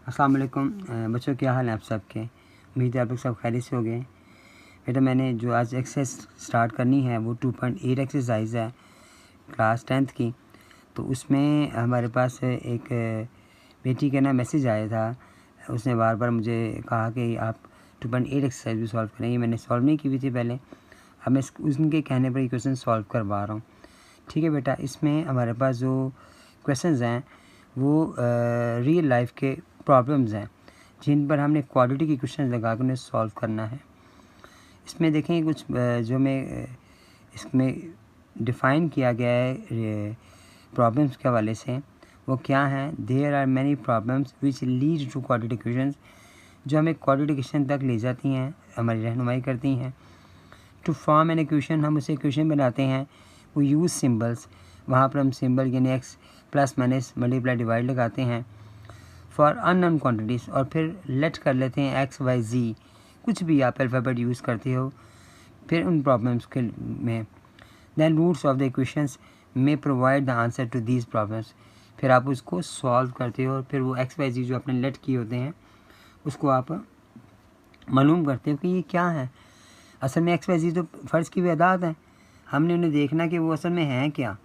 अस्सलाम वालेकुम बच्चों, क्या हाल है आप सबके। उम्मीद है आप लोग सब खैरियत से हो गए। बेटा मैंने जो आज एक्सरसाइज स्टार्ट करनी है वो 2.8 एक्सरसाइज है क्लास 10th की। तो उसमें हमारे पास एक बेटी का ना मैसेज आया था। उसने बार बार मुझे कहा कि आप 2.8 एक्सरसाइज भी सॉल्व करेंगे। मैंने सॉल्व नहीं की हुई थी पहले, अब मैं उनके कहने पर ये क्वेश्चन सॉल्व करवा रहा हूँ। ठीक है बेटा, इसमें हमारे पास जो क्वेश्चंस हैं वो रियल लाइफ के प्रॉब्लम्स हैं जिन पर हमने क्वाड्रेटिक इक्वेशन लगा कर उन्हें सॉल्व करना है। इसमें देखें कुछ जो मैं इसमें डिफ़ाइन किया गया है प्रॉब्लम्स के हवाले से, वो क्या हैं। There are many problems which lead to quadratic equations, जो हमें क्वाड्रेटिक इक्वेशन तक ले जाती हैं, हमारी रहनुमाई करती हैं। टू फॉर्म एन इक्वेशन, हम उसे इक्वेशन बनाते हैं। वो यूज़ सिम्बल्स, वहाँ पर हम सिंबल यानी x plus minus multiply divide लगाते हैं। फॉर अननोन क्वांटिटीज़, और फिर लेट कर लेते हैं एक्स वाई जी, कुछ भी आप अल्फ़ाबेट यूज़ करते हो फिर उन प्रॉब्लम्स के में। Then roots of the equations में provide the answer to these problems, फिर आप उसको सॉल्व करते हो और फिर वो एक्स वाई जी जो आपने लेट किए होते हैं उसको आप मालूम करते हो कि ये क्या है। असल में एक्स वाई जी तो फ़र्ज़ की वेदात हैं, हमने उन्हें देखना कि वो असल में हैं क्या।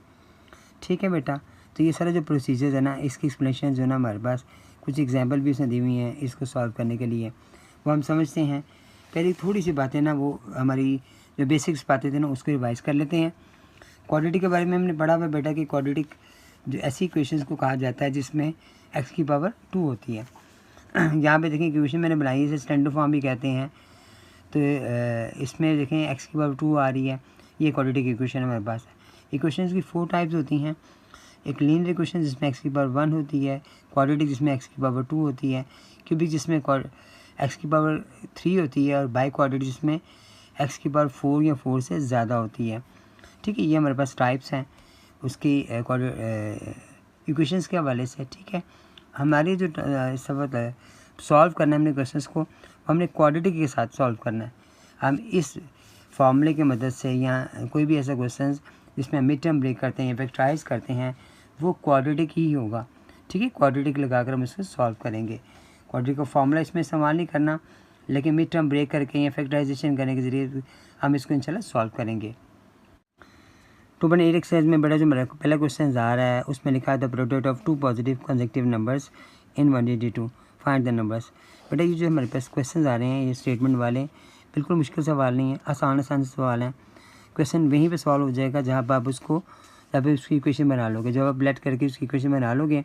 ठीक है बेटा, तो ये सारा जो प्रोसीजर है ना, इसकी एक्सप्लेनेशन जो है ना हमारे पास कुछ एग्जांपल भी उसने दी हुई हैं इसको सॉल्व करने के लिए, वो हम समझते हैं। पहले थोड़ी सी बातें ना वो हमारी जो बेसिक्स बातें थे ना उसको रिवाइज कर लेते हैं। क्वाड्रेटिक के बारे में हमने पढ़ा हुआ बेटा कि क्वाड्रेटिक जो ऐसी इक्वेशंस को कहा जाता है जिसमें एक्स की पावर 2 होती है। यहाँ पे देखें इक्वेशन मैंने बनाई है, इसे स्टैंडर्ड फॉर्म भी कहते हैं। तो इसमें देखें एक्स की पावर 2 आ रही है, ये क्वाड्रेटिक इक्वेशन हमारे पास है। इक्वेशंस की 4 टाइप्स होती हैं। एक लीनियर इक्वेशन जिसमें एक्स की पावर 1 होती है, क्वाड्रेटिक जिसमें एक्स की पावर 2 होती है, क्यूबिक जिसमें एक्स की पावर 3 होती है, और बाई क्वाड्रेटिक जिसमें एक्स की पावर 4 या 4 से ज़्यादा होती है। ठीक है, ये हमारे पास टाइप्स हैं उसकी इक्वेशंस के हवाले से। ठीक है, हमारी जो सब सॉल्व करना है हमने क्वेश्चंस को, हमने क्वाड्रेटिक के साथ सॉल्व करना है। हम इस फॉर्मूले की मदद से या कोई भी ऐसा क्वेश्चन जिसमें मिड टर्म ब्रेक करते हैं, फैक्टराइज करते हैं, वो क्वाड्रेटिक ही होगा। ठीक है, क्वाड्रेटिक लगाकर हम इसको सॉल्व करेंगे। क्वाड्रेटिक का फॉर्मूला इसमें इस्तेमाल नहीं करना, लेकिन मिड टर्म ब्रेक करके या फैक्टराइजेशन करने के ज़रिए हम इसको इंशाल्लाह सॉल्व करेंगे। 2.8 एक्सरसाइज में बड़ा जो मेरा पहला क्वेश्चन आ रहा है उसमें लिखा है the product of 2 positive consecutive numbers in 182 find the numbers. बेटा ये जो हमारे पास क्वेश्चन आ रहे हैं ये स्टेटमेंट वाले बिल्कुल मुश्किल सवाल नहीं है, आसान आसान सवाल हैं। क्वेश्चन वहीं पे सॉल्व हो जाएगा जहाँ पर आप उसको जब उसकी इक्वेशन बना लोगे, जब आप लेट करके उसकी इक्वेशन बना लोगे,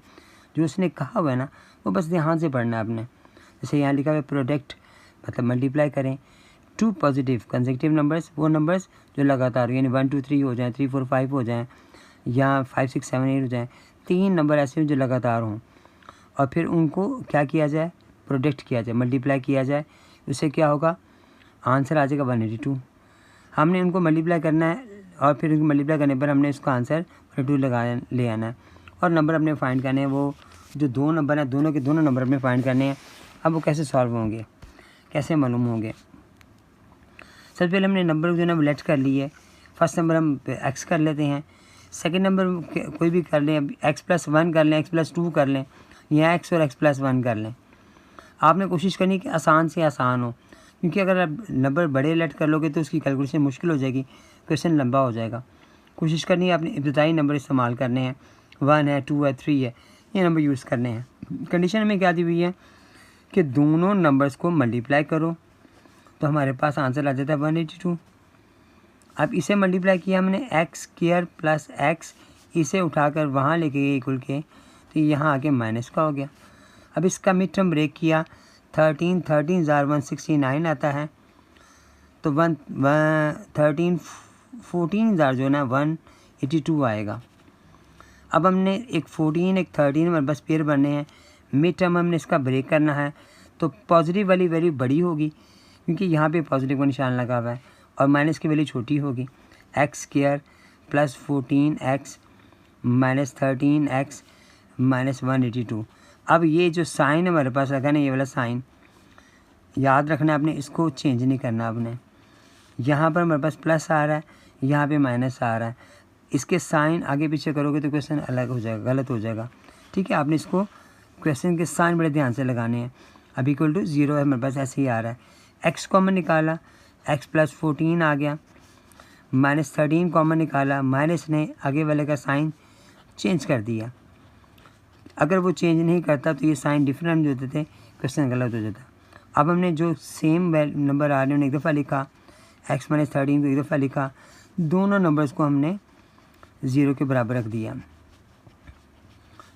जो उसने कहा हुआ है ना वो बस ध्यान से पढ़ना है आपने। जैसे यहाँ लिखा हुआ है प्रोडक्ट मतलब मल्टीप्लाई करें 2 पॉजिटिव कंसेक्टिव नंबर्स, वो नंबर्स जो लगातार यानी 1 2 3 हो जाएँ, 3 4 5 हो जाएँ, या 5 6 7 8 हो जाएँ, 3 नंबर ऐसे जो लगातार हों, और फिर उनको क्या किया जाए, प्रोडक्ट किया जाए, मल्टीप्लाई किया जाए। उससे क्या होगा, आंसर आ जाएगा 182। हमने उनको मल्टीप्लाई करना है और फिर उनको मल्टीप्लाई करने पर हमने उसका आंसर 182 ले आना है, और नंबर अपने फाइंड करने हैं। वो जो 2 नंबर हैं दोनों के दोनों नंबर अपने फाइंड करने हैं। अब वो कैसे सॉल्व होंगे, कैसे मालूम होंगे। सबसे पहले हमने नंबर जो है ना लेट कर लिए। फर्स्ट नंबर हम एक्स कर लेते हैं, सेकंड नंबर कोई भी कर लें, एक्स प्लस 1 कर लें, एक्स प्लस 2 कर लें, या एक्स और एक्स प्लस 1 कर लें। आपने कोशिश करनी कि आसान से आसान हो, क्योंकि अगर आप नंबर बड़े लेट कर लोगे तो उसकी कैलकुलेशन मुश्किल हो जाएगी, क्वेश्चन लंबा हो जाएगा। कोशिश करनी है आपने इब्तदाई नंबर इस्तेमाल करने हैं, 1 है, 2 है, 3 है, ये नंबर यूज़ करने हैं। कंडीशन में क्या दी हुई है कि दोनों नंबर्स को मल्टीप्लाई करो तो हमारे पास आंसर आ जाता है 182। अब इसे मल्टीप्लाई किया हमने एक्स स्क्वायर प्लस एक्स, इसे उठाकर वहाँ लेके गए इक्वल के, तो यहाँ आके माइनस का हो गया। अब इसका मिड टर्म ब्रेक किया, 13 जार 169 आता है, तो 14 जार जो है ना 182 आएगा। अब हमने एक 14 एक 13 हमारे पास पेयर बनने हैं, मिड टर्म हमने इसका ब्रेक करना है, तो पॉजिटिव वाली वैल्यू बड़ी होगी क्योंकि यहाँ पे पॉजिटिव का निशान लगा हुआ है, और माइनस की वैल्यू छोटी होगी। X square plus 14x minus 13x minus 182। अब ये जो साइन हमारे पास लगा ना, ये वाला साइन याद रखना आपने, इसको चेंज नहीं करना आपने। यहाँ पर हमारे पास प्लस आ रहा है, यहाँ पे माइनस आ रहा है, इसके साइन आगे पीछे करोगे तो क्वेश्चन अलग हो जाएगा, गलत हो जाएगा। ठीक है, आपने इसको क्वेश्चन के साइन बड़े ध्यान से लगाने हैं। अब इक्वल टू 0 है, मेरे पास ऐसे ही आ रहा है। एक्स कॉमन निकाला, एक्स प्लस 14 आ गया। माइनस 13 कॉमन निकाला, माइनस ने आगे वाले का साइन चेंज कर दिया। अगर वो चेंज नहीं करता तो ये साइन डिफरेंट हो जाते थे, क्वेश्चन गलत हो जाता। अब हमने जो सेम नंबर आ रहे हैं उन्हें एक दफ़ा लिखा, एक्स माइनस 13 को एक दफ़ा लिखा, दोनों नंबर्स को हमने 0 के बराबर रख दिया।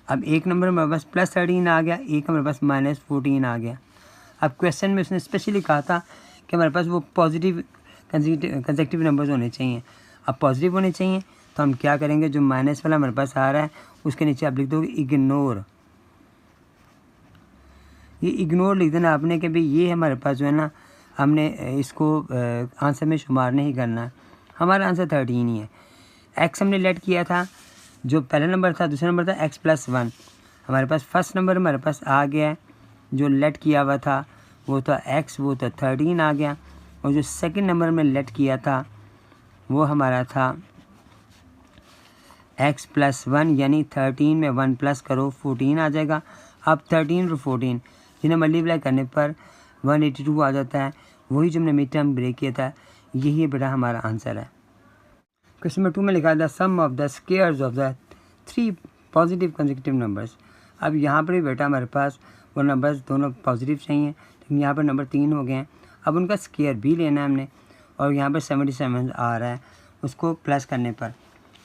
अब एक नंबर हमारे पास प्लस 13 आ गया, एक हमारे पास माइनस 14 आ गया। अब क्वेश्चन में उसने स्पेशली कहा था कि हमारे पास वो पॉजिटिव कंसेक्टिव नंबर्स होने चाहिए। अब पॉजिटिव होने चाहिए तो हम क्या करेंगे, जो माइनस वाला हमारे पास आ रहा है उसके नीचे आप लिख दोगे इग्नोर। ये इग्नोर लिख देना आपने कि भाई ये हमारे पास जो है ना, हमने इसको आंसर में शुमार नहीं करना है। हमारा आंसर 13 ही है। एक्स हमने लेट किया था, जो पहला नंबर था, दूसरा नंबर था एक्स प्लस 1। हमारे पास फर्स्ट नंबर हमारे पास आ गया है, जो लेट किया हुआ था वो था एक्स, वो तो 13 आ गया। और जो सेकंड नंबर में लेट किया था वो हमारा था एक्स प्लस 1, यानी 13 में 1 प्लस करो 14 आ जाएगा। अब 13 और 14 जिन्हें मल्टीप्लाई करने पर 182 आ जाता है। वही जो हमने मिड टर्म ब्रेक किया था, यही बेटा हमारा आंसर है। क्वेश्चन नंबर 2 में लिखा था sum of the squares of the 3 positive consecutive numbers. अब यहाँ पर भी बेटा हमारे पास वो नंबर्स दोनों पॉजिटिव चाहिए, तो यहाँ पर नंबर 3 हो गए हैं। अब उनका स्क्वायर भी लेना है हमने, और यहाँ पर 77 आ रहा है, उसको प्लस करने पर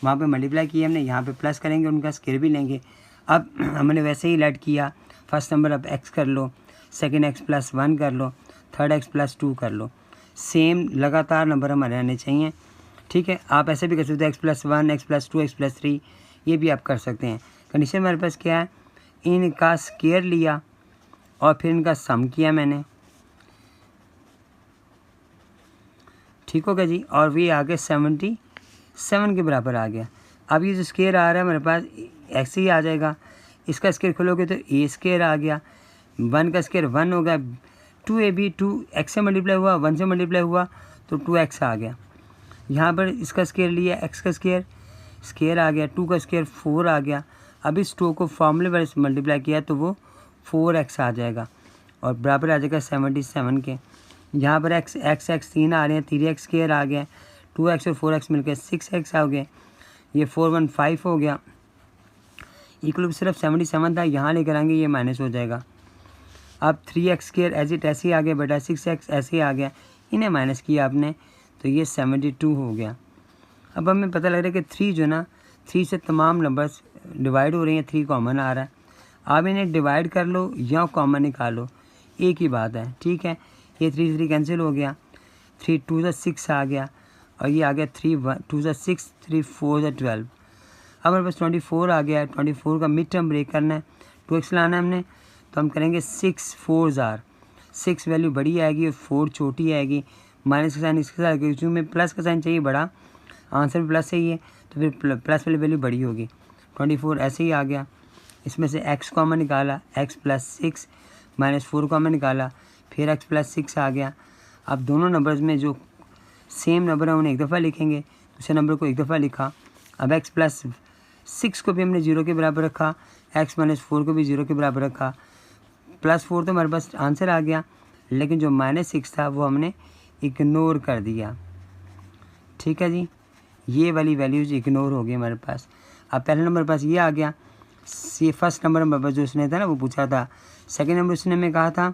वहाँ पे मल्टीप्लाई किया हमने, यहाँ पे प्लस करेंगे, उनका स्क्वायर भी लेंगे। अब हमने वैसे ही लेट किया, फर्स्ट नंबर अब एक्स कर लो, सेकंड एक्स प्लस 1 कर लो, थर्ड एक्स प्लस 2 कर लो। सेम लगातार नंबर हमारे आने चाहिए, ठीक है। आप ऐसे भी कर सकते हो, x plus 1, x plus 2, x plus 3, ये भी आप कर सकते हैं। कंडीशन हमारे पास क्या है, इनका स्क्वायर लिया और फिर इनका सम किया मैंने, ठीक हो गया जी। और ये आगे 77 के बराबर आ गया। अब ये जो स्क्वायर आ रहा है हमारे पास ऐसे ही आ जाएगा, इसका स्क्वायर खोलोगे तो ए स्क्वायर आ गया, 1 का स्क्वायर 1 हो गया, 2ab 2 एक्स से मल्टीप्लाई हुआ, 1 से मल्टीप्लाई हुआ तो 2x आ गया। यहाँ पर इसका स्क्वायर लिया, x का स्क्वायर आ गया, 2 का स्क्वायर 4 आ गया। अब इस 2 को फॉर्मूले पर मल्टीप्लाई किया तो वो 4x आ जाएगा और बराबर आ जाएगा 77 के। यहाँ पर x 3 आ रहे हैं, 3x स्क्वायर आ गया, 2x और 4x मिलकर 6x आ गए, ये 415 हो गया। इक्वल सिर्फ 77 था, यहाँ लेकर आएंगे ये माइनस हो जाएगा। अब 3x स्क्वायर एज इट ऐसे ही आ गया बेटा, 6x ऐसे ही आ गया, इन्हें माइनस किया आपने तो ये 72 हो गया। अब हमें पता लग रहा है कि 3 जो ना, 3 से तमाम नंबर्स डिवाइड हो रही हैं, 3 कॉमन आ रहा है। आप इन्हें डिवाइड कर लो या कॉमन निकालो, एक ही बात है, ठीक है। ये 3 कैंसिल हो गया, 3 2 6 आ गया और ये आ गया 3 2 6 3 4 12। अब हमारे पास 24 आ गया है, 24 का मिड टर्म ब्रेक करना है, 2x लाना है हमने, तो हम करेंगे 6 4 आर, 6 वैल्यू बड़ी आएगी और 4 छोटी आएगी, माइनस का साइन इसके साथ, क्योंकि में प्लस का साइन चाहिए बड़ा, आंसर भी प्लस चाहिए तो फिर प्लस वाली वैल्यू बड़ी होगी। 24 ऐसे ही आ गया, इसमें से x कॉमन निकाला, x प्लस 6 माइनस 4 कॉमन निकाला, फिर x प्लस 6 आ गया। अब दोनों नंबर्स में जो सेम नंबर है उन्हें एक दफ़ा लिखेंगे, दूसरे नंबर को एक दफ़ा लिखा। अब x प्लस 6 को भी हमने 0 के बराबर रखा, x माइनस 4 को भी 0 के बराबर रखा, प्लस 4 तो हमारे पास आंसर आ गया, लेकिन जो माइनस 6 था वो हमने इग्नोर कर दिया, ठीक है जी। ये वाली वैल्यूज इग्नोर हो गई हमारे पास। अब पहला नंबर पास ये आ गया, ये फर्स्ट नंबर हमारे पास जो उसने था ना वो पूछा था। सेकेंड नंबर उसने में कहा था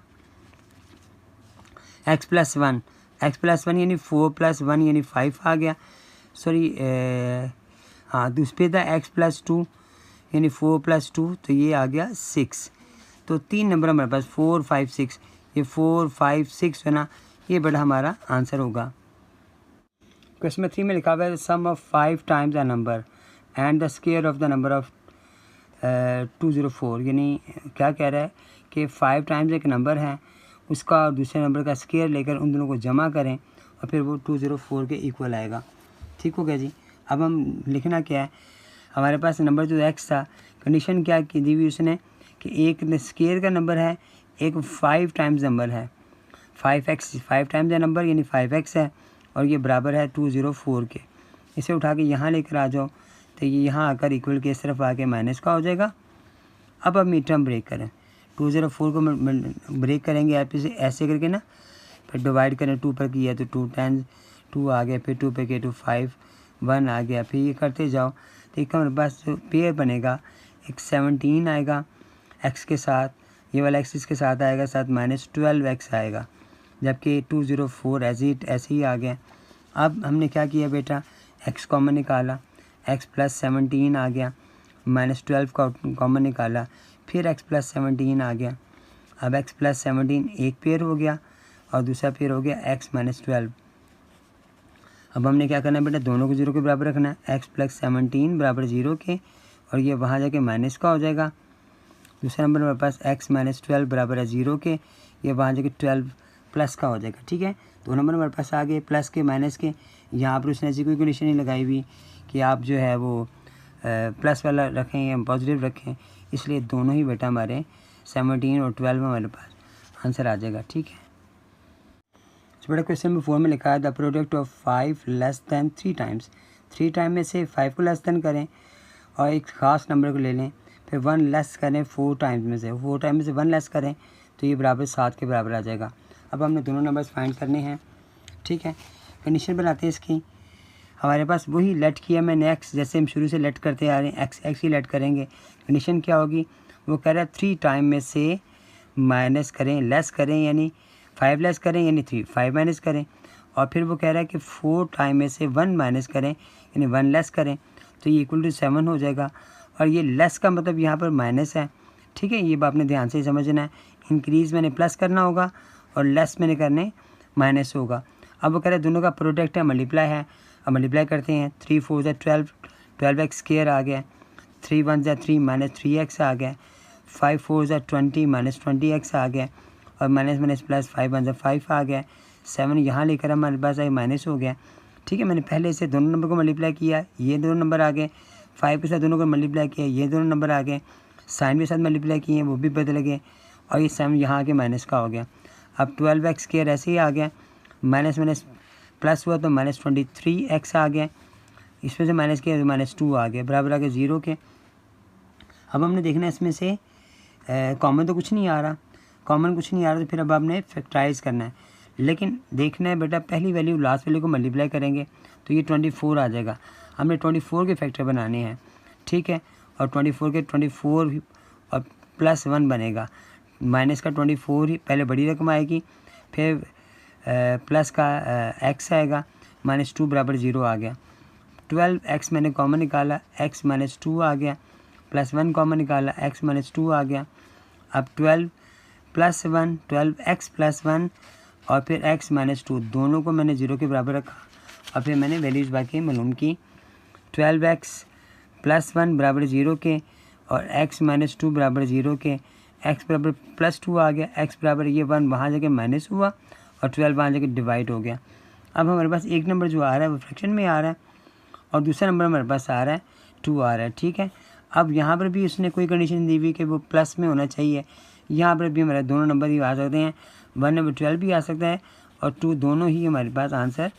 x प्लस 1 यानी 4 प्लस 1 यानी 5 आ गया, सॉरी हाँ तो उस पर था x प्लस 2 यानी 4 प्लस 2 तो ये आ गया 6। तो 3 नंबर हमारे पास 4 5 6, ये 4 5 6 है ना, ये बड़ा हमारा आंसर होगा। क्वेश्चन नंबर 3 में लिखा हुआ है sum of 5 times a number and the square of the number of 204, यानी क्या कह रहा है कि 5 टाइम्स एक नंबर है, उसका और दूसरे नंबर का स्क्वायर लेकर उन दोनों को जमा करें और फिर वो 204 के इक्वल आएगा, ठीक हो गया जी। अब हम लिखना क्या है, हमारे पास नंबर जो x था, कंडीशन क्या की दी हुई उसने कि एक स्क्वायर का नंबर है, एक 5 टाइम्स नंबर है, 5x 5 टाइम्स है नंबर यानी 5x है और ये बराबर है 204 के। इसे उठा के यहाँ लेकर आ जाओ तो ये यहाँ आकर इक्वल के इस तरफ आके माइनस का हो जाएगा। अब मिड टर्म ब्रेक करें, 204 को ब्रेक करेंगे ऐसे करके ना, फिर डिवाइड करें 2 पर किया तो 2 10 2 आ गया, फिर 2 पे किया तो 5 1 आ गया, फिर ये करते जाओ तो एक हमारे पास जो पेयर बनेगा एक 17 आएगा x के साथ, ये वाला x इसके साथ आएगा, साथ -12x आएगा, जबकि 204 ऐसे ही आ गया। अब हमने क्या किया बेटा, x कॉमन निकाला, x + 17 आ गया, -12 कॉमन निकाला, फिर x + 17 आ गया। अब x + 17 एक पेयर हो गया और दूसरा पेयर हो गया x - 12। अब हमने क्या करना है बेटा, दोनों को 0 के बराबर रखना है, x + 17 बराबर 0 के, और ये वहाँ जाके माइनस का हो जाएगा। दूसरा नंबर हमारे पास x - 12 बराबर है 0 के, ये वहाँ जाके 12 प्लस का हो जाएगा। ठीक है, 2 नंबर हमारे पास आ गए प्लस के माइनस के। यहाँ पर उसने ऐसी कोई कंडीशन नहीं लगाई हुई कि आप जो है वो प्लस वाला रखें या पॉजिटिव रखें, इसलिए दोनों ही बेटा हमारे 17 और 12 हमारे पास आंसर आ जाएगा। ठीक है, बेटा क्वेश्चन नंबर 4 में लिखा है the product of 5 less than 3 times. 3 time में से 5 को लेस दैन करें और एक ख़ास नंबर को ले लें, फिर 1 लेस करें 4 टाइम्स में से, 4 टाइम में से 1 लेस करें तो ये बराबर 7 के बराबर आ जाएगा। अब हमने दोनों नंबर्स फाइंड करने हैं। ठीक है, कंडीशन बनाते हैं इसकी। हमारे पास वही लेट किया मैंने x, जैसे हम शुरू से लेट करते आ रहे हैं x ही लेट करेंगे। कंडीशन क्या होगी, वो कह रहा है 3 टाइम में से माइनस करें, लेस करें, यानी 5 लेस करें यानी 3 5 माइनस करें, और फिर वो कह रहा है कि 4 टाइम में से 1 माइनस करें यानी 1 लेस करें, तो ये इक्वल टू 7 हो जाएगा। और ये लेस का मतलब यहाँ पर माइनस है। ठीक है, ये बात आपने ध्यान से समझना है। इंक्रीज़ मैंने प्लस करना होगा और लेस मैंने करने माइनस होगा। अब वो कह रहे हैं दोनों का प्रोडक्ट है, मल्टीप्लाई है। अब मल्टीप्लाई करते हैं, 3 4 12 12x स्क्वायर आ गया, 3 1 3 -3x आ गया, 5 4 20 -20x आ गया, और माइनस माइनस प्लस 5 1 5 आ गया, 7 यहाँ लेकर हमारे पास आई माइनस हो गया। ठीक है, मैंने पहले से दोनों नंबर को मल्टीप्लाई किया, ये दोनों नंबर आ गए, 5 के साथ दोनों को मल्टीप्लाई किया, ये दोनों नंबर आ गए, साइन के साथ मल्टीप्लाई किए वो भी बदल गए, और ये 7 यहाँ आके माइनस का हो गया। अब 12x स्क्वायर ऐसे ही आ गया, माइनस माइनस प्लस हुआ तो -23x आ गया, इसमें से माइनस किया तो -2 आ गया, बराबर आ गया 0 के। अब हमने देखना है इसमें से कॉमन तो कुछ नहीं आ रहा, कॉमन कुछ नहीं आ रहा, तो फिर अब आपने फैक्टराइज करना है। लेकिन देखना है बेटा, पहली वैल्यू लास्ट वैल्यू को मल्टीप्लाई करेंगे तो ये 24 आ जाएगा। हमने 24 के फैक्टर बनाने हैं। ठीक है, और 24 के 24 और +1 बनेगा, माइनस का 24 ही पहले बड़ी रकम आएगी, फिर प्लस का x आएगा, -2 बराबर 0 आ गया। 12x मैंने कॉमन निकाला, x -2 आ गया, +1 कॉमन निकाला, x -2 आ गया। अब 12 + 1 12x + 1 और फिर x -2 दोनों को मैंने 0 के बराबर रखा, और फिर मैंने वैल्यूज़ बाकी मालूम की। 12x + 1 बराबर 0 के, और x -2 बराबर 0 के, x बराबर +2 आ गया, x बराबर ये 1 वहाँ जाके माइनस हुआ और 12 वहाँ जाके डिवाइड हो गया। अब हमारे पास एक नंबर जो आ रहा है वो फ्रैक्शन में आ रहा है, और दूसरा नंबर हमारे पास आ रहा है 2 आ रहा है। ठीक है, अब यहाँ पर भी उसने कोई कंडीशन दी हुई कि वो प्लस में होना चाहिए। यहाँ पर भी हमारे दोनों नंबर ही आ सकते हैं, 1 नंबर 12 भी आ सकता है और 2, दोनों ही हमारे पास आंसर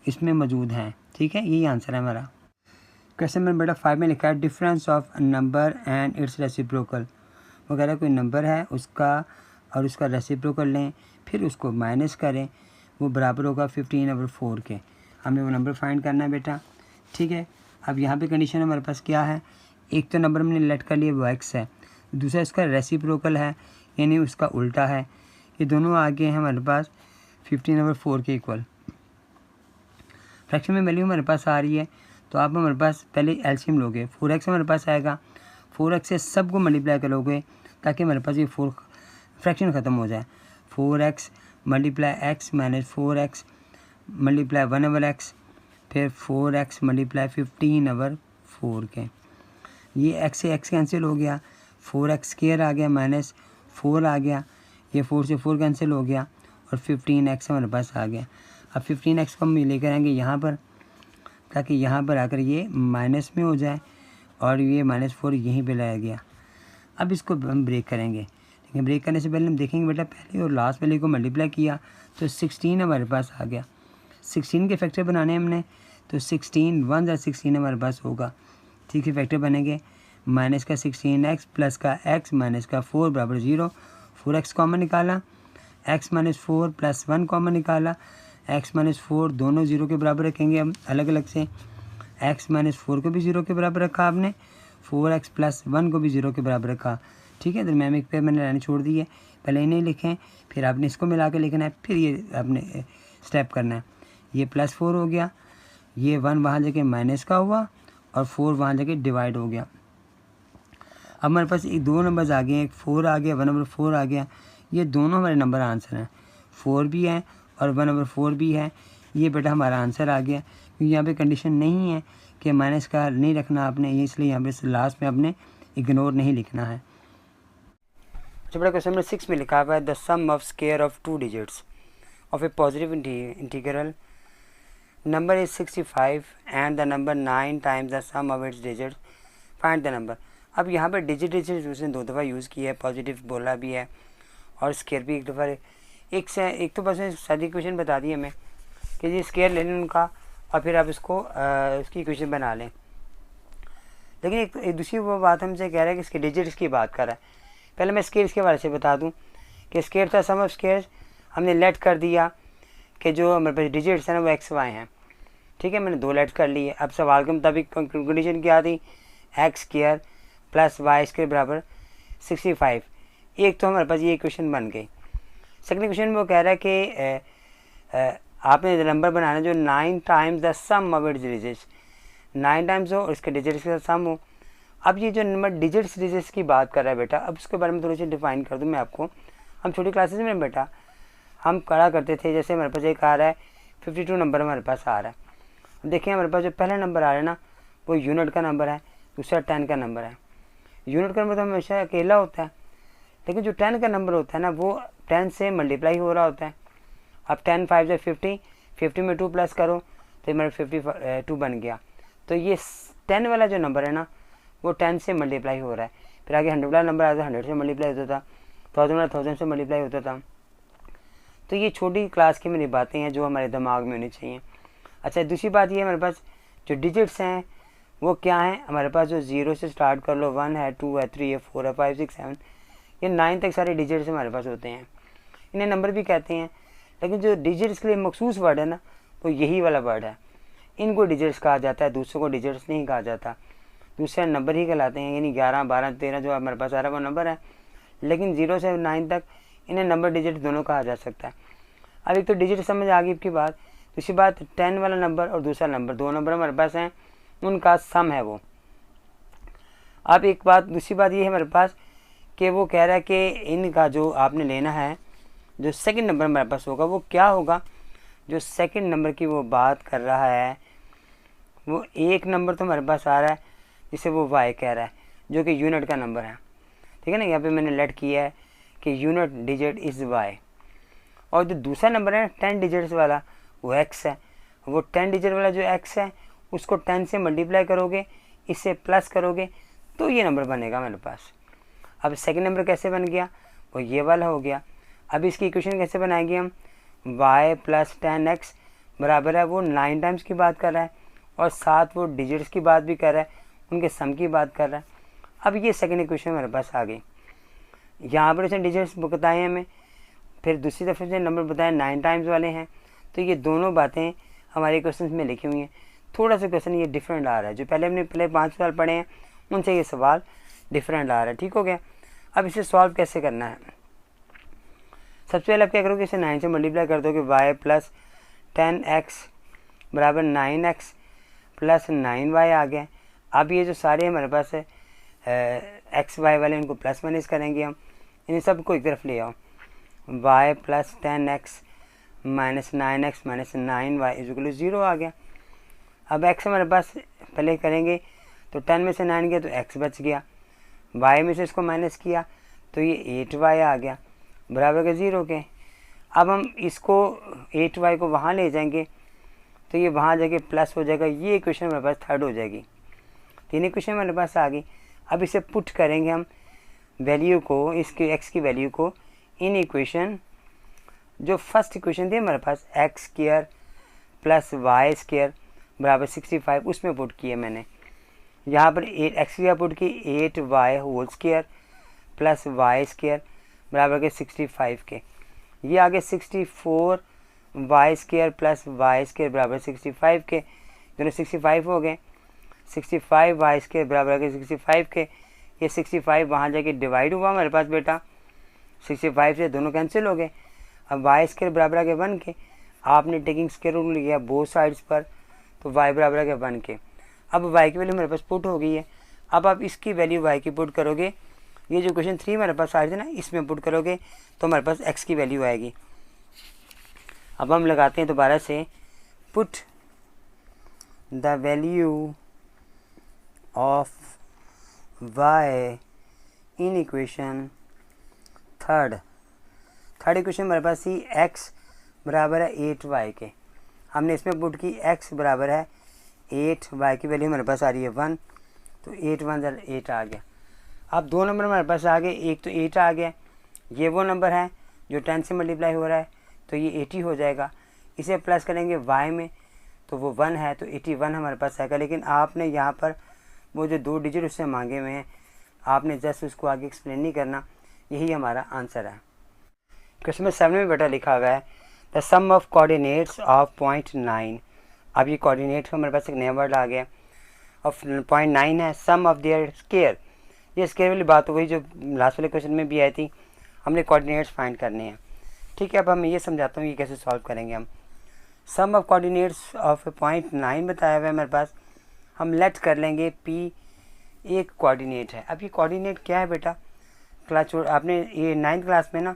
इसमें मौजूद हैं। ठीक है, यही आंसर है हमारा। क्वेश्चन नंबर बेटा 5 में लिखा है difference of a number and it's reciprocal. वो कह रहा है कोई नंबर है उसका और उसका रेसिप्रोकल लें, फिर उसको माइनस करें, वो बराबर होगा 15/4 के। हमें वो नंबर फाइंड करना है बेटा। ठीक है, अब यहाँ पे कंडीशन हमारे पास क्या है, एक तो नंबर हमने लेट कर लिया वो x है, दूसरा इसका रेसिप्रोकल है यानी उसका उल्टा है, ये दोनों आगे हैं हमारे पास 15/4 के इक्वल। फ्रैक्शन में वैल्यू हमारे पास आ रही है, तो आप हमारे पास पहले एलसीएम लोगे, 4x हमारे पास आएगा, 4x से सबको मल्टीप्लाई करोगे ताकि हमारे पास ये 4 फ्रैक्शन ख़त्म हो जाए। 4x × x - 4x × 1/x, फिर 4x × 15/4 के। ये x से x कैंसिल हो गया, 4x स्क्वायर आ गया, -4 आ गया, ये 4 से 4 कैंसिल हो गया, और 15x हमारे पास आ गया। अब 15x को हम लेकर आएंगे यहाँ पर, ताकि यहाँ पर आकर ये माइनस में हो जाए, और ये -4 यहीं पे लाया गया। अब इसको हम ब्रेक करेंगे, लेकिन ब्रेक करने से पहले हम देखेंगे बेटा पहले और लास्ट वैल्यू को मल्टीप्लाई किया तो 16 हमारे पास आ गया। 16 के फैक्टर बनाने हमने, तो 16 1 16 हमारे पास होगा। ठीक है, फैक्टर बनेंगे, माइनस का 16x प्लस का x माइनस का 4 बराबर 0, 4x कॉमन निकाला, x माइनस 4 प्लस 1 कॉमन निकाला, x माइनस 4 दोनों 0 के बराबर रखेंगे हम अलग अलग से, x माइनस 4 को भी 0 के बराबर रखा आपने, 4x प्लस 1 को भी 0 के बराबर रखा। ठीक है, दरमियान पे मैंने लाइन छोड़ दी है, पहले इन्हें लिखें, फिर आपने इसको मिला के लिखना है, फिर ये आपने स्टेप करना है। ये +4 हो गया, ये 1 वहाँ जाके माइनस का हुआ और 4 वहाँ जाके डिवाइड हो गया। अब हमारे पास एक 2 नंबर्स आ गए हैं, एक 4 आ गया, 1/4 आ गया। ये दोनों हमारे नंबर आंसर हैं, 4 भी है और 1/4 भी है। ये बेटा हमारा आंसर आ गया, क्योंकि यहाँ पे कंडीशन नहीं है कि माइनस का नहीं रखना आपने, इसलिए यहाँ पे लास्ट में आपने इग्नोर नहीं लिखना है। जो बड़ा क्वेश्चन नंबर 6 में लिखा हुआ है the sum of square of 2 digits of a positive integral number is 65 and the number 9 times the sum of its digits, find the number. अब यहाँ पर डिजिट उसने 2 दफ़ा यूज़ किया है, पॉजिटिव बोला भी है और स्क्वायर भी 1 दफ़ा। एक तो बस सारी इक्वेशन बता दी हमें कि जी स्क्वायर ले लें उनका और फिर आप इसको उसकी इक्वेशन बना लें। लेकिन एक दूसरी वो बात हमसे कह रहा है कि इसके डिजिट्स की बात कर रहा है। पहले मैं स्क्वायर्स के बारे से बता दूं कि स्क्वायर था सम ऑफ स्क्वायर्स, हमने लेट कर दिया कि जो हमारे पास डिजिट्स हैं ना वो एक्स वाई हैं। ठीक है, मैंने 2 लेट कर लिए। अब सवाल के मुताबिक कंडीशन क्या थी, x square plus Y square बराबर 65। एक तो हमारे पास ये इक्वेशन बन गई। सेकंड इक्वेशन में वो कह रहा है कि आपने नंबर बनाना जो 9 times the sum of its digits, 9 times हो और इसके डिजिट्स के साथ सम हो। अब ये जो नंबर डिजिट्स की बात कर रहा है बेटा, अब उसके बारे में थोड़ी सी डिफाइन कर दूं मैं आपको। हम छोटी क्लासेस में बेटा हम करा करते थे, जैसे हमारे पास एक आ रहा है 52 नंबर हमारे पास आ रहा है। देखिए हमारे पास जो पहला नंबर आ रहा है ना वो यूनिट का नंबर है, दूसरा 10 का नंबर है। यूनिट का नंबर तो हमेशा अकेला होता है, लेकिन जो 10 का नंबर होता है ना वो 10 से मल्टीप्लाई हो रहा होता है। अब 10 5 से 50, 50 में 2 प्लस करो तो मेरा 52 बन गया। तो ये 10 वाला जो नंबर है ना वो 10 से मल्टीप्लाई हो रहा है। फिर आगे 100 वाला नंबर आया तो 100 से मल्टीप्लाई होता था, 1000 वाला 1000 से मल्टीप्लाई होता था। तो ये छोटी क्लास की मेरी बातें हैं जो हमारे दिमाग में होनी चाहिए। अच्छा, दूसरी बात ये हमारे पास जो डिजिट्स हैं वो क्या हैं, हमारे पास जो 0 से स्टार्ट कर लो, 1 है, 2 है, 3 है, 4 है, 5 6 7, ये 9 तक सारे डिजिट्स हमारे पास होते हैं। इन्हें नंबर भी कहते हैं, लेकिन जो डिजिट्स के लिए मखसूस वर्ड है ना वो यही वाला वर्ड है। इनको डिजिट्स कहा जाता है, दूसरों को डिजिट्स नहीं कहा जाता, दूसरे नंबर ही कहलाते हैं। यानी 11 12 13 जो हमारे पास आ रहा है वो नंबर है, लेकिन 0 से 9 तक इन्हें नंबर डिजिट दोनों कहा जा सकता है। अब एक तो डिजिट समझ आ गई आपकी बात। दूसरी बात 10 वाला नंबर और दूसरा नंबर, 2 नंबर हमारे पास हैं, उनका सम है वो। अब एक बात दूसरी बात ये है हमारे पास कि वो कह रहा है कि इनका जो आपने लेना है, जो सेकंड नंबर हमारे पास होगा वो क्या होगा। जो सेकंड नंबर की वो बात कर रहा है वो एक नंबर तो हमारे पास आ रहा है जिसे वो वाई कह रहा है, जो कि यूनिट का नंबर है। ठीक है ना, यहाँ पे मैंने लेट किया है कि यूनिट डिजिट इज़ वाई। और जो दूसरा नंबर है 10 डिजिट्स वाला वो एक्स है। वो 10 डिजिट वाला जो एक्स है उसको 10 से मल्टीप्लाई करोगे, इससे प्लस करोगे तो ये नंबर बनेगा मेरे पास। अब सेकंड नंबर कैसे बन गया, वो ये वाला हो गया। अब इसकी इक्वेशन कैसे बनाएंगे हम, y प्लस 10x बराबर है, वो 9 टाइम्स की बात कर रहा है और साथ वो डिजिट्स की बात भी कर रहा है, उनके सम की बात कर रहा है। अब ये सेकंड इक्वेशन मेरे पास आ गई। यहाँ पर उसने डिजिट्स बताए हमें, फिर दूसरी तरफ से नंबर बताए 9 टाइम्स वाले हैं। तो ये दोनों बातें हमारे क्वेश्चन में लिखी हुई हैं। थोड़ा सा क्वेश्चन ये डिफरेंट आ रहा है, जो पहले हमने 5 सवाल पढ़े हैं उनसे ये सवाल डिफरेंट आ रहा है। ठीक हो गया। अब इसे सॉल्व कैसे करना है, सबसे पहले आप क्या करोगे, इसे 9 से मल्टीप्लाई कर दोगे, y प्लस 10x बराबर 9x प्लस 9y आ गया। अब ये जो सारे हमारे पास है एक्स वाई वाले इनको प्लस माइनस करेंगे हम, इन सबको एक तरफ ले आओ। y plus 10x minus 9x minus 9y is equal to 0 आ गया। अब x हमारे पास पहले करेंगे तो 10 में से 9 गया तो x बच गया, y में से इसको माइनस किया तो ये 8y आ गया बराबर के 0 के। अब हम इसको 8y को वहाँ ले जाएंगे तो ये वहाँ जाके प्लस हो जाएगा, ये इक्वेशन हमारे पास थर्ड हो जाएगी। 3 इक्वेशन हमारे पास आ गई। अब इसे पुट करेंगे हम वैल्यू को, इसके x की वैल्यू को इन इक्वेशन, जो फर्स्ट इक्वेशन थी हमारे पास X square plus Y square बराबर 65, उसमें पुट किया मैंने। यहाँ पर 8 एक्स की पुट की 8y whole square plus Y square बराबर के 65 के। ये आगे 64 y square plus Y square बराबर 65 के, दोनों 65 हो गए। 65 वाई स्क्वायर बराबर के 65 के, ये 65 वहाँ जाके डिवाइड हुआ हमारे पास बेटा, 65 से दोनों कैंसिल हो गए। अब वाई स्क्वायर बराबर के 1 के, आपने टेकिंग स्क्वायर रूट लिया बोथ साइड्स पर, तो वाई बराबर के 1 के। अब वाई की वैल्यू मेरे पास पुट हो गई है। अब आप इसकी वैल्यू वाई की पुट करोगे, ये जो क्वेश्चन 3 हमारे पास आए थे ना, इसमें पुट करोगे तो हमारे पास एक्स की वैल्यू आएगी। अब हम लगाते हैं दोबारा से, put the value of y in equation third equation हमारे पास थी एक्स बराबर है 8y के। हमने इसमें पुट की x बराबर है 8y की वैल्यू हमारे पास आ रही है 1, तो 8 1 8 आ गया। अब 2 नंबर हमारे पास आ गए, एक तो 8 आ गया, ये वो नंबर है जो 10 से मल्टीप्लाई हो रहा है, तो ये 80 हो जाएगा। इसे प्लस करेंगे y में, तो वो 1 है, तो 81 हमारे पास आएगा। लेकिन आपने यहाँ पर वो जो 2 डिजिट उससे मांगे हुए हैं, आपने जस्ट उसको आगे एक्सप्लेन नहीं करना, यही हमारा आंसर है। क्वेश्चन नंबर 7 में बेटा लिखा हुआ है the sum of coordinates of point 9। अब ये कोऑर्डिनेट का हमारे पास एक नया वर्ड आ गया, ऑफ पॉइंट 9 है, सम ऑफ देयर स्क्वायर। ये स्क्वायर वाली बात हो गई जो लास्ट वाले क्वेश्चन में भी आई थी, हमने कोऑर्डिनेट्स फाइंड करने हैं। ठीक है, अब हम ये समझाता हूँ ये कैसे सॉल्व करेंगे हम। सम ऑफ कोऑर्डिनेट्स ऑफ पॉइंट 9 बताया हुआ है मेरे पास, हम लेट कर लेंगे p एक कोऑर्डिनेट है। अब ये कोऑर्डिनेट क्या है बेटा, क्लास आपने ये 9th क्लास में ना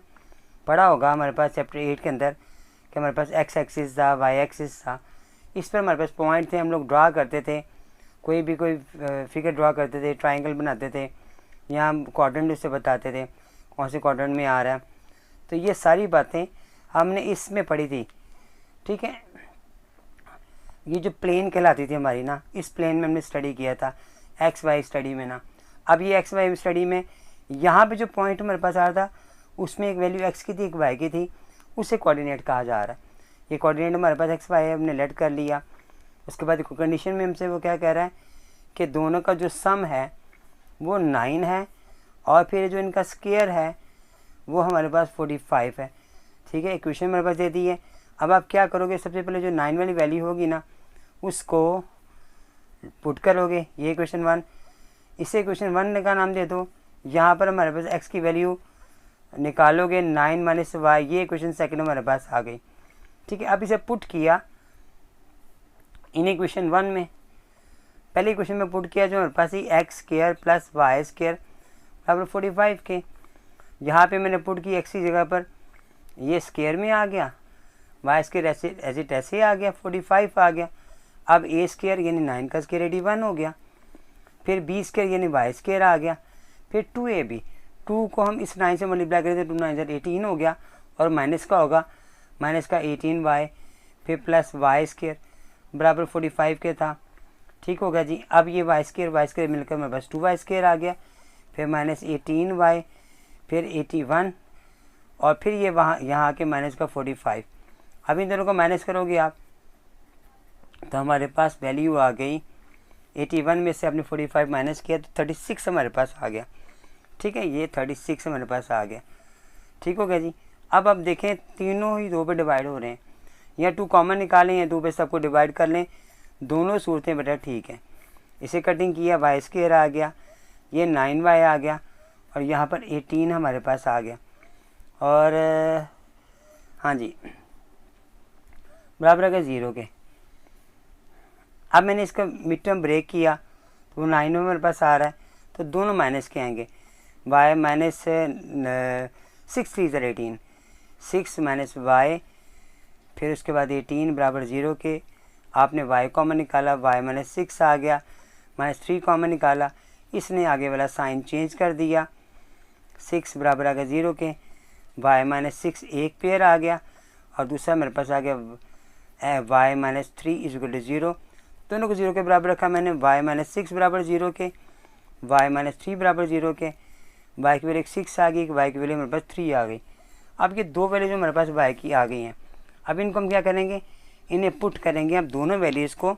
पढ़ा होगा हमारे पास चैप्टर 8 के अंदर कि हमारे पास x एक्सिस था, y एक्सिस था, इस पर हमारे पास पॉइंट थे, हम लोग ड्रा करते थे, कोई फिगर ड्रा करते थे, ट्राइंगल बनाते थे, यहाँ क्वाड्रेंट उससे बताते थे कौन से क्वाड्रेंट में आ रहा है। तो ये सारी बातें हमने इसमें पढ़ी थी। ठीक है, ये जो प्लेन कहलाती थी हमारी ना, इस प्लेन में हमने स्टडी किया था एक्स वाई स्टडी में ना। अब ये एक्स वाई स्टडी में यहाँ पे जो पॉइंट हमारे पास आ रहा था उसमें एक वैल्यू एक्स की थी एक वाई की थी, उसे कोऑर्डिनेट कहा जा रहा है। ये कोऑर्डिनेट हमारे पास एक्स वाई है, हमने लेट कर लिया। उसके बाद कंडीशन में हमसे वो क्या कह रहा है कि दोनों का जो सम है वो 9 है और फिर जो इनका स्क्वायर है वो हमारे पास 45 है। ठीक है, इक्वेशन हमारे पास दे दी है। अब आप क्या करोगे, सबसे पहले जो 9 वाली वैल्यू होगी ना उसको पुट करोगे, ये क्वेश्चन 1, इसे क्वेश्चन 1 का नाम दे दो। यहाँ पर हमारे पास x की वैल्यू निकालोगे 9 माइनस वाई, ये क्वेश्चन सेकंड हमारे पास आ गई। ठीक है, अब इसे पुट किया इन इक्वेशन 1 में, पहले क्वेश्चन में पुट किया जो हमारे पास ही X square plus Y square बराबर 45 के। यहाँ पे मैंने पुट की x की जगह पर ये स्क्वायर में आ गया, वाई स्क्वायर ऐसे आ गया, 45 आ गया। अब ए स्क्वायर यानी 9 का स्क्वायर 81 हो गया, फिर बी स्क्वायर यानी वाई स्क्वायर आ गया, फिर 2ab, 2 को हम इस 9 से मल्टीप्लाई करें तो 2 9 18 हो गया, और माइनस का होगा, माइनस का 18y, फिर प्लस वाई स्क्वायर बराबर 45 के था। ठीक होगा जी। अब ये वाई स्क्वायर मिलकर मेरे पास 2y स्क्वायर आ गया, फिर माइनस 18y, फिर 81, और फिर ये यहाँ के माइनस का 45। अब इन दोनों को माइनस करोगे आप तो हमारे पास वैल्यू आ गई 81 में से आपने 45 माइनस किया तो 36 हमारे पास आ गया। ठीक है, ये 36 हमारे पास आ गया। ठीक हो गया जी। अब आप देखें तीनों ही 2 पे डिवाइड हो रहे हैं, या 2 कॉमन निकालें या 2 पे सबको डिवाइड कर लें, दोनों सूरतें बेटा ठीक है। इसे कटिंग किया, वाई स्क्वायर आ गया, ये 9y आ गया, और यहाँ पर 18 हमारे पास आ गया, और हाँ जी बराबर है 0 के। अब मैंने इसका मिड टर्म ब्रेक किया तो 9 हमारे पास आ रहा है, तो दोनों माइनस के आएंगे, y माइनस 6 3 18, 6 माइनस वाई, फिर उसके बाद 18 बराबर 0 के। आपने y कॉमन निकाला, y माइनस 6 आ गया, माइनस 3 कॉमन निकाला, इसने आगे वाला साइन चेंज कर दिया, 6 बराबर आ गया 0 के, y माइनस 6 एक पेयर आ गया, और दूसरा मेरे पास आ गया y minus 3 is equal to 0। दोनों को 0 के बराबर रखा मैंने, y माइनस 6 बराबर 0 के, y माइनस 3 बराबर 0 के, y की वैल्यू 6 आ गई, y की वैल्यू मेरे पास 3 आ गई। अब ये 2 वैल्यू जो मेरे पास y की आ गई हैं, अब इनको हम क्या करेंगे, इन्हें पुट करेंगे। अब दोनों वैल्यूज़ को,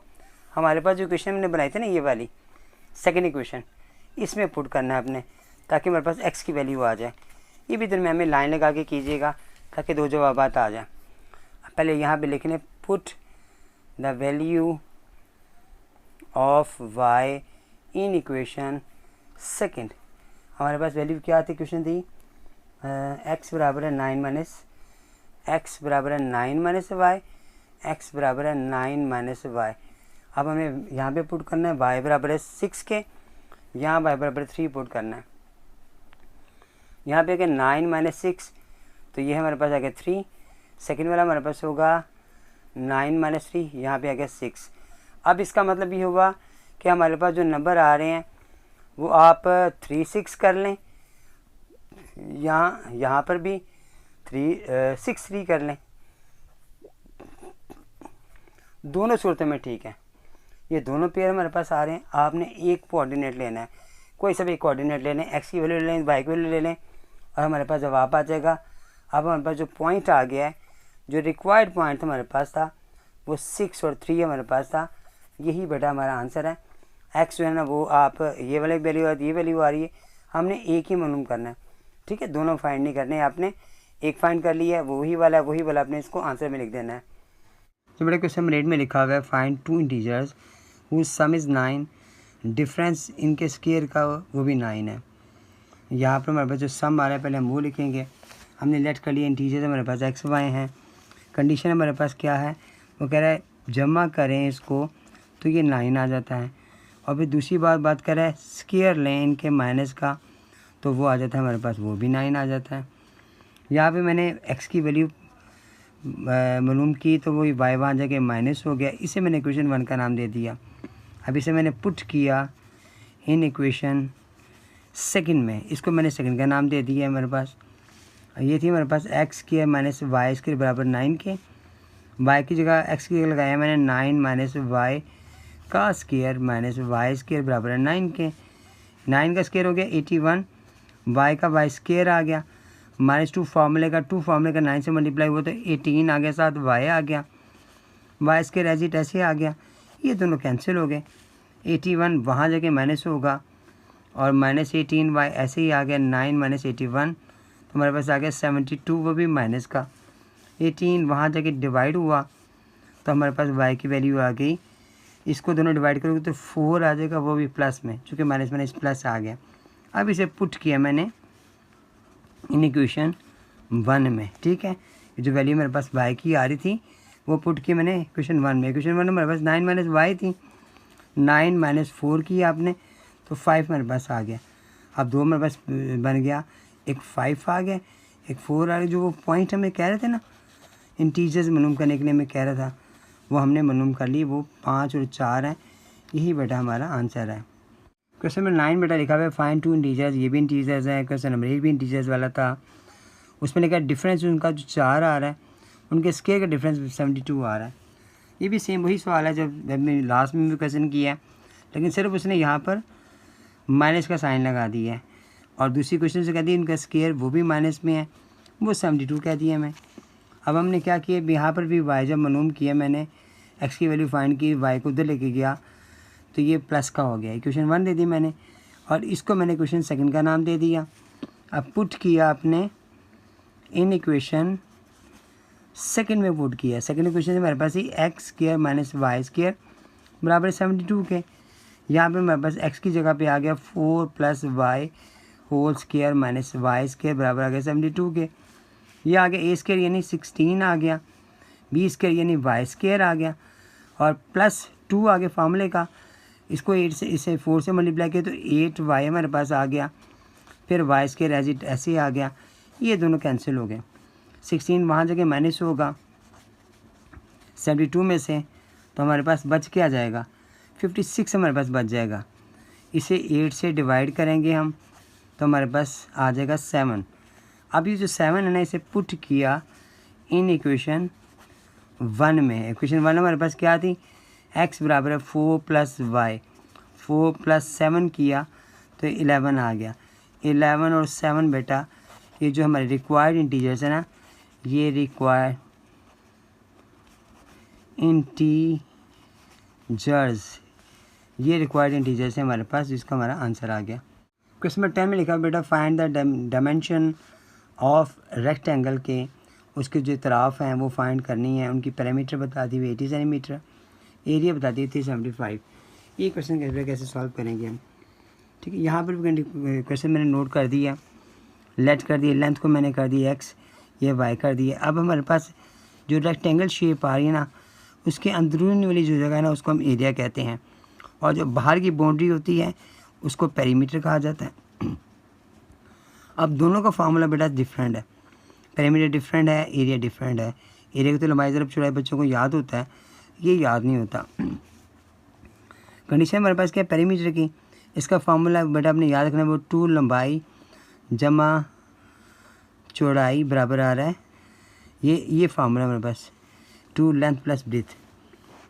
हमारे पास जो इक्वेशन हमने बनाई थी ना ये वाली, सेकेंड इक्वेशन, इसमें पुट करना है आपने ताकि हमारे पास x की वैल्यू आ जाए। ये भी दरम्यान में लाइन लगा के कीजिएगा ताकि दो जवाब आ जाए। पहले यहाँ पे लिखने put the value of y in equation second. हमारे पास वैल्यू क्या आती इक्वेशन थी, x बराबर है 9 माइनस वाई, x बराबर है 9 माइनस वाई। अब हमें यहाँ पे पुट करना है y बराबर है 6 के, यहाँ y बराबर 3 पुट करना है। यहाँ पे अगर 9 माइनस 6 तो ये हमारे पास आ गया 3, सेकेंड वाला हमारे पास होगा 9 माइनस 3, यहाँ पे आ गया 6। अब इसका मतलब ये होगा कि हमारे पास जो नंबर आ रहे हैं वो आप 3 6 कर लें, यहाँ पर भी 6 3 कर लें, दोनों सूरतों में ठीक है। ये दोनों पेयर हमारे पास आ रहे हैं। आपने एक कोऑर्डिनेट लेना है, कोई सा भी कोऑर्डिनेट ले लें, एक्स की वैल्यू ले लें, वाई की वैल्यू ले लें और हमारे पास जवाब आ जाएगा। अब हमारे पास जो पॉइंट आ गया है, जो रिक्वायर्ड पॉइंट हमारे पास था वो 6 और 3 हमारे पास था। यही बेटा हमारा आंसर है। एक्स जो है ना वो आप ये वाली वैल्यू ये वैल्यू आ रही है, हमने एक ही मालूम करना है, ठीक है, दोनों फाइंड नहीं करने। आपने एक फाइंड कर लिया है, वही वाला आपने इसको आंसर में लिख देना है। तो बड़े क्वेश्चन नंबर 8 में लिखा हुआ है find two integers whose sum is 9, difference इनके स्क्वायर का वो भी 9 है। यहाँ पर हमारे पास जो सम आ रहा है पहले हम वो लिखेंगे। हमने लेट कर लिया इंटीजर्स हमारे पास एक्स वाई हैं। कंडीशन हमारे पास क्या है, वो कह रहा है जमा करें इसको तो ये 9 आ जाता है। और फिर दूसरी बात कर रहा है स्क्वायर लें इनके माइनस का तो वो आ जाता है हमारे पास, वो भी 9 आ जाता है। यहाँ पे मैंने एक्स की वैल्यू मालूम की तो वही वाई वहाँ जाके माइनस हो गया, इसे मैंने इक्वेशन 1 का नाम दे दिया। अब इसे मैंने पुट किया इन इक्वेशन सेकंड में, इसको मैंने सेकंड का नाम दे दिया है मेरे पास। ये थी हमारे पास X square minus Y square बराबर 9 के, वाई की जगह एक्स की जगह लगाया मैंने 9 माइनस वाई का स्क्वायर माइनस वाई स्क्वायर बराबर है 9 के। 9 का स्क्वायर हो गया 81, वाई का वाई स्क्वायर आ गया, -2 फार्मूले का 9 से मल्टीप्लाई हुआ तो 18 आ गया, साथ वाई आ गया, वाई स्क्वायर एज इट ऐसे आ गया। ये दोनों कैंसिल हो गए, 81 वहाँ जाके माइनस होगा और -18 वाई ऐसे ही आ गया, 9 माइनस 81 तो हमारे पास आ गया 72, वो भी माइनस का। 18 वहाँ जाके डिवाइड हुआ तो हमारे पास वाई की वैल्यू आ गई, इसको दोनों डिवाइड करोगे तो 4 आ जाएगा, वो भी प्लस में, चूँकि माइनस प्लस आ गया। अब इसे पुट किया मैंने इन इक्वेशन 1 में, ठीक है। जो वैल्यू मेरे पास वाई की आ रही थी वो पुट की मैंने इक्वेशन 1 में। इक्वेशन 1 में मेरे पास 9 माइनस वाई थी, 9 माइनस 4 की आपने तो 5 मेरे पास आ गया। अब 2 मेरे पास बन गया, एक 5 आ गया, एक 4 आ गया। जो वो पॉइंट हमें कह रहे थे ना इंटीजर्स मालूम करने के लिए मैं कह रहा था, वो हमने मालूम कर ली, वो 5 और 4 है। यही बेटा हमारा आंसर है। क्वेश्चन नंबर 9 बेटा लिखा हुआ है फाइंड टू इंटीजर्स, ये भी इंटीजर्स है। क्वेश्चन नंबर 8 भी इंटीजर्स वाला था, उसमें लिखा है डिफरेंस उनका जो 4 आ रहा है उनके स्क्वायर का डिफरेंस 72 आ रहा है। ये भी सेम वही सवाल है जब मैंने लास्ट में भी क्वेश्चन किया है, लेकिन सिर्फ उसने यहाँ पर माइनस का साइन लगा दिया है और दूसरी क्वेश्चन से कह दी इनका स्क्वायर वो भी माइनस में है, वो 72 कह दिया मैं। अब हमने क्या किया, यहाँ पर भी वाई जब मालूम किया मैंने, एक्स की वैल्यू फाइंड की, वाई को उधर लेके गया तो ये प्लस का हो गया। इक्वेशन 1 दे दी मैंने और इसको मैंने इक्वेशन सेकंड का नाम दे दिया। अब पुट किया आपने इन इक्वेशन सेकंड में पुट किया। सेकंड इक्वेशन से मेरे पास ही X square minus Y square बराबर 72 के। यहाँ पे मेरे पास एक्स की जगह पे आ गया 4 plus y whole square minus Y square बराबर आ गया 72 के। ये आ गया ए स्क्वायर यानी 16 आ गया, बी स्क्वायर यानी वाई स्क्वायर आ गया और प्लस 2 आ गया फार्मूले का। इसको 8 से इसे 4 से मल्टीप्लाई किया तो 8 वाई हमारे पास आ गया, फिर वाई स्क्वायर एज इट ऐसे आ गया। ये दोनों कैंसिल हो गए, 16 वहाँ जगह माइनस होगा 72 में से, तो हमारे पास बच क्या जाएगा 56 हमारे पास बच जाएगा। इसे 8 से डिवाइड करेंगे हम तो हमारे पास आ जाएगा 7। अब ये जो 7 है ना इसे पुट किया इन इक्वेशन 1 में। इक्वेशन 1 हमारे पास क्या थी, x बराबर है 4 प्लस वाई, 4 प्लस 7 किया तो 11 आ गया। 11 और 7 बेटा ये जो हमारे रिक्वायर्ड इंटीजर्स है ना, ये रिक्वायर्ड इंटीजर्स ये रिक्वायर्ड इंटीजर्स है हमारे पास, जिसका हमारा आंसर आ गया। क्वेश्चन नंबर 10 में लिखा बेटा find the dimension of rectangle के, उसके जो तराफ हैं वो फाइंड करनी है, उनकी पैरामीटर बता दी हुई 80 सेंटीमीटर, एरिया बता दी 375। ये क्वेश्चन कैसे सॉल्व करेंगे हम, ठीक है। यहाँ पर भी क्वेश्चन मैंने नोट कर दिया, लेट कर दिया, लेंथ को मैंने कर दिया x, ये y कर दिया। अब हमारे पास जो रेक्टेंगल शेप आ रही है ना, उसके अंदरूनी वाली जो जगह है ना, उसको हम एरिया कहते हैं, और जो बाहर की बाउंड्री होती है उसको पेरीमीटर कहा जाता है। अब दोनों का फार्मूला बेटा डिफरेंट है, पेरीमीटर डिफरेंट है, एरिया डिफरेंट है। एरिया की तो लंबाई ज़रब चौड़ाई बच्चों को याद होता है, ये याद नहीं होता। कंडीशन हमारे पास क्या है पेरीमीटर की, इसका फार्मूला बेटा आपने याद रखना है, वो 2 लंबाई जमा चौड़ाई बराबर आ रहा है, ये फार्मूला हमारे पास 2 लेंथ प्लस ब्रेथ,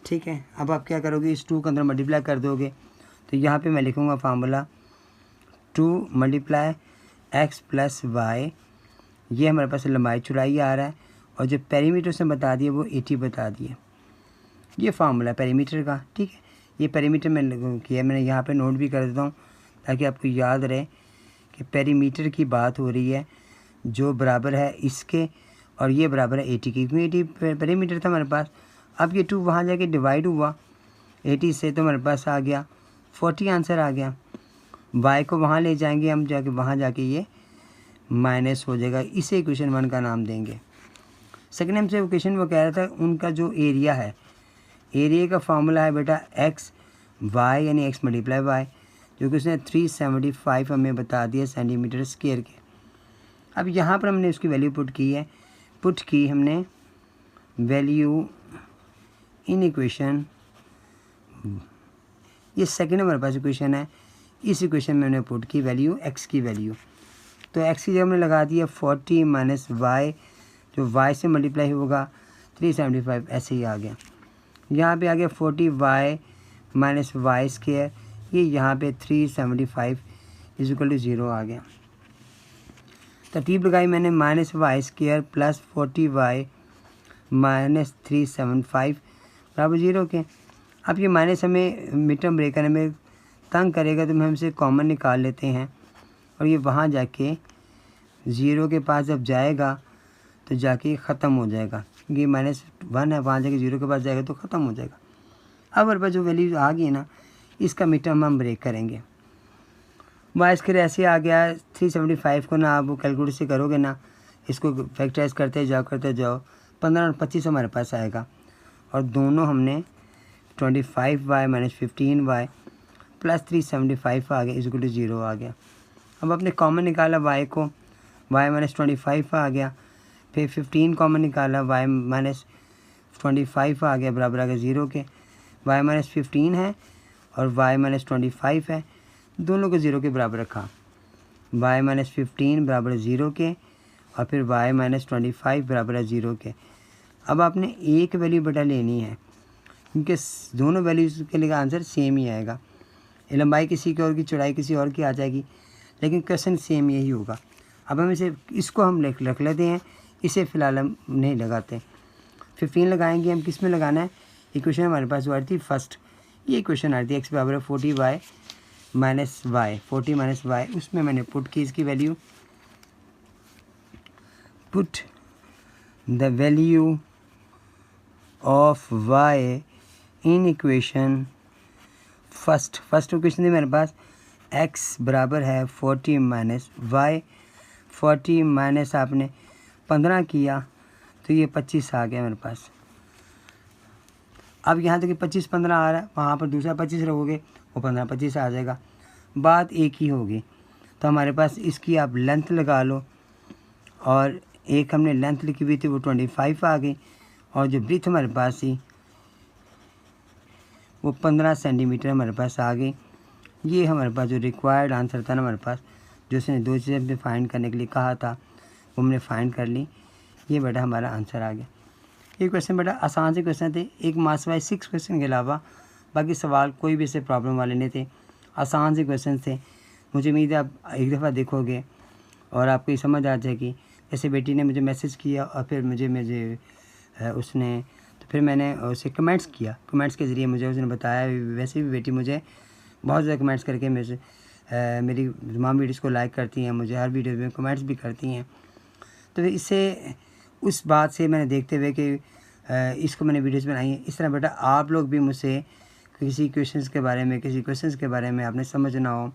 ठीक है। अब आप क्या करोगे, इस 2 के अंदर मल्टीप्लाई कर दोगे, तो यहाँ पे मैं लिखूँगा formula 2 multiply x plus y, ये हमारे पास लंबाई चौड़ाई आ रहा है, और जो पेरीमीटर से बता दिए वो 80 बता दिए, ये फार्मूला पेरीमीटर का, ठीक है। ये पेरीमीटर मैंने किया, मैंने यहाँ पे नोट भी कर देता हूँ ताकि आपको याद रहे कि पेरीमीटर की बात हो रही है, जो बराबर है इसके और ये बराबर है 80 की, क्योंकि 80 पेरीमीटर था हमारे पास। अब ये 2 वहाँ जाके डिवाइड हुआ 80 से, तो हमारे पास आ गया 40 आंसर आ गया। y को वहाँ ले जाएंगे हम, जाके वहाँ जाके ये माइनस हो जाएगा, इसे इक्वेशन 1 का नाम देंगे। सेकेंड नंबर से इक्वेशन वो कह रहा था उनका जो एरिया है, एरिया का फार्मूला है बेटा x y यानी x मल्टीप्लाई y, जो कि उसने 375 हमें बता दिया सेंटीमीटर स्क्वायर के। अब यहाँ पर हमने उसकी वैल्यू पुट की है, पुट की हमने वैल्यू इन इक्वेशन, ये सेकेंड हमारे पास इक्वेशन है, इस इक्वेशन में हमने पुट की वैल्यू x की वैल्यू, तो x की जगह हमने लगा दिया 40 माइनस y, जो y से मल्टीप्लाई होगा 375, ऐसे ही आ गया। यहाँ पे आ गया 40y माइनस वाई स्क्वायर, ये यहाँ पे 375 इक्वल टू 0 आ गया। तरतीब लगाई मैंने minus Y square plus 40y minus 375 बराबर 0 के। अब ये माइनस हमें मिड टर्म ब्रेकर में तंग करेगा, तो हम हमसे कॉमन निकाल लेते हैं, और ये वहाँ जाके 0 के पास जब जाएगा तो जाके ख़त्म हो जाएगा, क्योंकि -1 है, वहाँ जाके 0 के पास जाएगा तो ख़त्म हो जाएगा। अब हमारे पास जो वैल्यू आ गई ना, इसका मिड टर्म हम ब्रेक करेंगे। वाई स्क्वायर ऐसे आ गया 375 को ना आप कैलकुलेटर से करोगे ना, इसको फैक्टराइज करते जाओ 15 और 25 हमारे पास आएगा, और दोनों हमने 25y माइनस 15y प्लस 375 आ गया इक्वल टू 0 आ गया। अब आपने कॉमन निकाला y को, y माइनस 25 आ गया, फिर 15 कॉमन निकाला, y माइनस 25 आ गया बराबर आ गया 0 के। y माइनस 15 है और y माइनस 25 है, दोनों को 0 के बराबर रखा, y माइनस 15 बराबर 0 के, और फिर y माइनस 25 बराबर है 0 के। अब आपने एक वैल्यू बेटा लेनी है, क्योंकि दोनों वैल्यूज़ के लिए आंसर सेम ही आएगा। लंबाई किसी की और की, चौड़ाई किसी और की आ जाएगी, लेकिन क्वेश्चन सेम यही होगा। अब हम इसको हम रख लेते हैं, इसे फ़िलहाल हम नहीं लगाते। 15 लगाएंगे हम, किस में लगाना है, इक्वेशन हमारे पास जो आ रही थी फर्स्ट, ये इक्वेशन आ रही थी x बराबर 40y minus Y, 40 minus Y, उसमें मैंने पुट की इसकी value, put the value of y in equation first equation थी मेरे पास, x बराबर है 40 माइनस वाई, 40 माइनस आपने 15 किया तो ये 25 आ गया मेरे पास। अब यहाँ तक 25 15 आ रहा है, वहाँ पर दूसरा 25 रखोगे वो 15 25 आ जाएगा, बात एक ही होगी। तो हमारे पास इसकी आप लेंथ लगा लो, और एक हमने लेंथ लिखी हुई थी वो 25 आ गई, और जो ब्रीथ हमारे पास थी वो 15 सेंटीमीटर हमारे पास आ गई। ये हमारे पास जो रिक्वायर्ड आंसर था ना हमारे पास, जो उसने 2 चीज़ें हमने फाइंड करने के लिए कहा था वो हमने फाइंड कर ली, ये बेटा हमारा आंसर आ गया। ये क्वेश्चन बेटा आसान से क्वेश्चन थे, एक मार्क्स वाइज 6 क्वेश्चन के अलावा बाकी सवाल कोई भी ऐसे प्रॉब्लम वाले नहीं थे, आसान से क्वेश्चन थे। मुझे उम्मीद है आप एक दफ़ा देखोगे और आपको ये समझ आ जाएगी। जैसे बेटी ने मुझे मैसेज किया और फिर मुझे उसने तो फिर मैंने उसे कमेंट्स किया, कमेंट्स के ज़रिए मुझे उसने बताया। वैसे भी बेटी मुझे बहुत ज़्यादा कमेंट्स करके मेरी तमाम वीडियोज़ को लाइक करती हैं, मुझे हर वीडियो में कमेंट्स भी करती हैं। तो इससे उस बात से मैंने देखते हुए कि इसको मैंने वीडियोज़ बनाई हैं। इस तरह बेटा आप लोग भी मुझसे किसी क्वेश्चंस के बारे में आपने समझना हो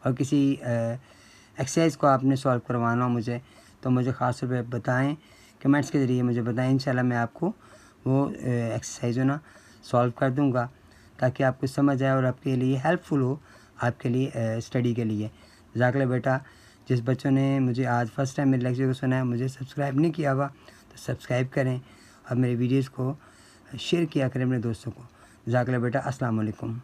और किसी एक्सरसाइज को आपने सॉल्व करवाना हो मुझे, तो मुझे ख़ास तौर पे बताएं, कमेंट्स के ज़रिए मुझे बताएं। इंशाल्लाह मैं आपको वो एक्सरसाइज ना सॉल्व कर दूंगा ताकि आपको समझ आए और आपके लिए हेल्पफुल हो, आपके लिए स्टडी के लिए। जज़ाकल्लाह बेटा। जिस बच्चों ने मुझे आज फ़र्स्ट टाइम मेरे लेक्चर को सुना है, मुझे सब्सक्राइब नहीं किया हुआ तो सब्सक्राइब करें और मेरे वीडियोज़ को शेयर किया करें अपने दोस्तों को। जज़ाकल्लाह बेटा। अस्सलाम वालेकुम।